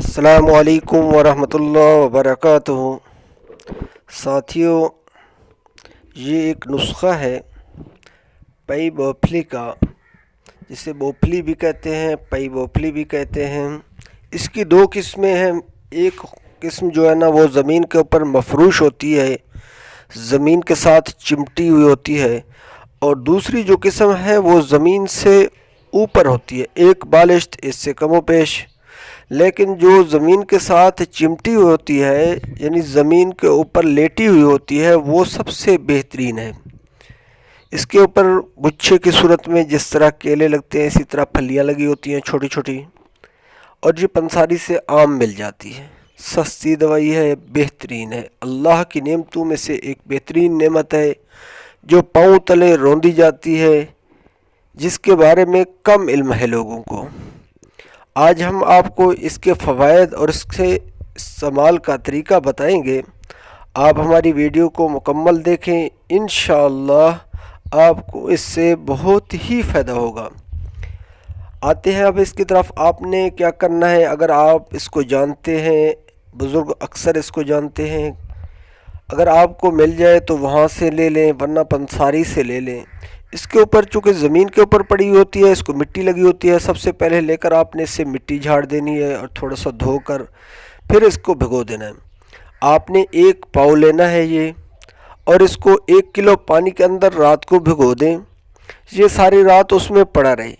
السلام علیکم ورحمۃ اللہ وبرکاتہ۔ ساتھیوں، یہ ایک نسخہ ہے پئی بوپھلی کا، جسے بوپھلی بھی کہتے ہیں، پئی بوپھلی بھی کہتے ہیں۔ اس کی دو قسمیں ہیں۔ ایک قسم جو ہے نا وہ زمین کے اوپر مفروش ہوتی ہے، زمین کے ساتھ چمٹی ہوئی ہوتی ہے، اور دوسری جو قسم ہے وہ زمین سے اوپر ہوتی ہے، ایک بالشت اس سے کم و بیش۔ لیکن جو زمین کے ساتھ چمٹی ہوئی ہوتی ہے، یعنی زمین کے اوپر لیٹی ہوئی ہوتی ہے، وہ سب سے بہترین ہے۔ اس کے اوپر گچھے کی صورت میں جس طرح کیلے لگتے ہیں، اسی طرح پھلیاں لگی ہوتی ہیں چھوٹی چھوٹی، اور یہ پنساری سے عام مل جاتی ہے۔ سستی دوائی ہے، بہترین ہے، اللہ کی نعمتوں میں سے ایک بہترین نعمت ہے جو پاؤں تلے روندی جاتی ہے، جس کے بارے میں کم علم ہے لوگوں کو۔ آج ہم آپ کو اس کے فوائد اور اس سے استعمال کا طریقہ بتائیں گے۔ آپ ہماری ویڈیو کو مکمل دیکھیں، انشاءاللہ آپ کو اس سے بہت ہی فائدہ ہوگا۔ آتے ہیں اب اس کی طرف۔ آپ نے کیا کرنا ہے، اگر آپ اس کو جانتے ہیں، بزرگ اکثر اس کو جانتے ہیں، اگر آپ کو مل جائے تو وہاں سے لے لیں، ورنہ پنساری سے لے لیں۔ اس کے اوپر چونکہ زمین کے اوپر پڑی ہوتی ہے، اس کو مٹی لگی ہوتی ہے، سب سے پہلے لے کر آپ نے اس سے مٹی جھاڑ دینی ہے اور تھوڑا سا دھو کر پھر اس کو بھگو دینا ہے۔ آپ نے ایک پاؤ لینا ہے یہ، اور اس کو 1 کلو پانی کے اندر رات کو بھگو دیں۔ یہ ساری رات اس میں پڑا رہے،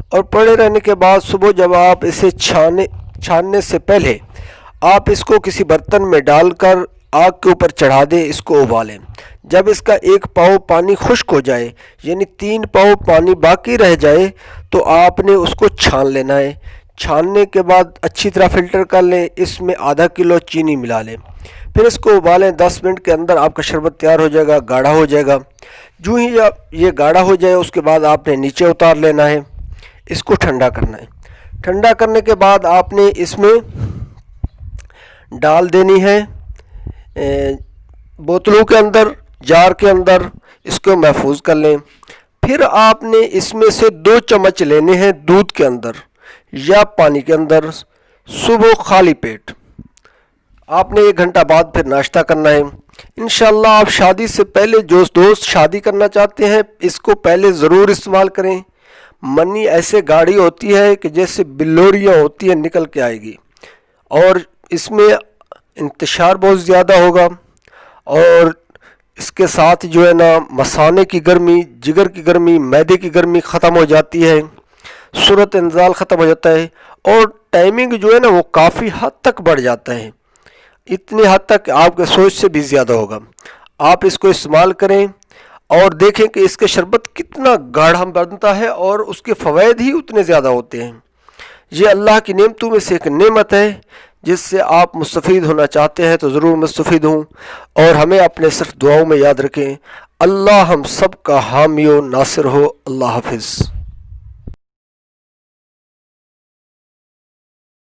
اور پڑے رہنے کے بعد صبح جب آپ اسے چھاننے سے پہلے آپ اس کو کسی برتن میں ڈال کر آگ کے اوپر چڑھا دیں، اس کو ابالیں۔ جب اس کا 1 پاؤ پانی خشک ہو جائے، یعنی 3 پاؤ پانی باقی رہ جائے، تو آپ نے اس کو چھان لینا ہے۔ چھاننے کے بعد اچھی طرح فلٹر کر لیں، اس میں ½ کلو چینی ملا لیں، پھر اس کو ابالیں۔ 10 منٹ کے اندر آپ کا شربت تیار ہو جائے گا، گاڑھا ہو جائے گا۔ جو ہی یہ گاڑھا ہو جائے، اس کے بعد آپ نے نیچے اتار لینا ہے، اس کو ٹھنڈا کرنا ہے۔ ٹھنڈا کرنے کے بعد آپ نے اس میں ڈال دینی ہے بوتلوں کے اندر، جار کے اندر، اس کو محفوظ کر لیں۔ پھر آپ نے اس میں سے 2 چمچ لینے ہیں دودھ کے اندر یا پانی کے اندر، صبح خالی پیٹ۔ آپ نے 1 گھنٹہ بعد پھر ناشتہ کرنا ہے۔ انشاءاللہ آپ شادی سے پہلے جو دوست شادی کرنا چاہتے ہیں، اس کو پہلے ضرور استعمال کریں۔ منی ایسے گاڑھی ہوتی ہے کہ جیسے بلوریاں ہوتی ہیں، نکل کے آئے گی، اور اس میں انتشار بہت زیادہ ہوگا، اور اس کے ساتھ جو ہے نا مثانے کی گرمی، جگر کی گرمی، معدے کی گرمی ختم ہو جاتی ہے، صورت انزال ختم ہو جاتا ہے، اور ٹائمنگ جو ہے نا وہ کافی حد تک بڑھ جاتا ہے، اتنی حد تک آپ کے سوچ سے بھی زیادہ ہوگا۔ آپ اس کو استعمال کریں اور دیکھیں کہ اس کے شربت کتنا گاڑھا بنتا ہے، اور اس کے فوائد ہی اتنے زیادہ ہوتے ہیں۔ یہ اللہ کی نعمتوں میں سے ایک نعمت ہے، جس سے آپ مستفید ہونا چاہتے ہیں تو ضرور مستفید ہوں، اور ہمیں اپنے صرف دعاؤں میں یاد رکھیں۔ اللہ ہم سب کا حامی و ناصر ہو۔ اللہ حافظ۔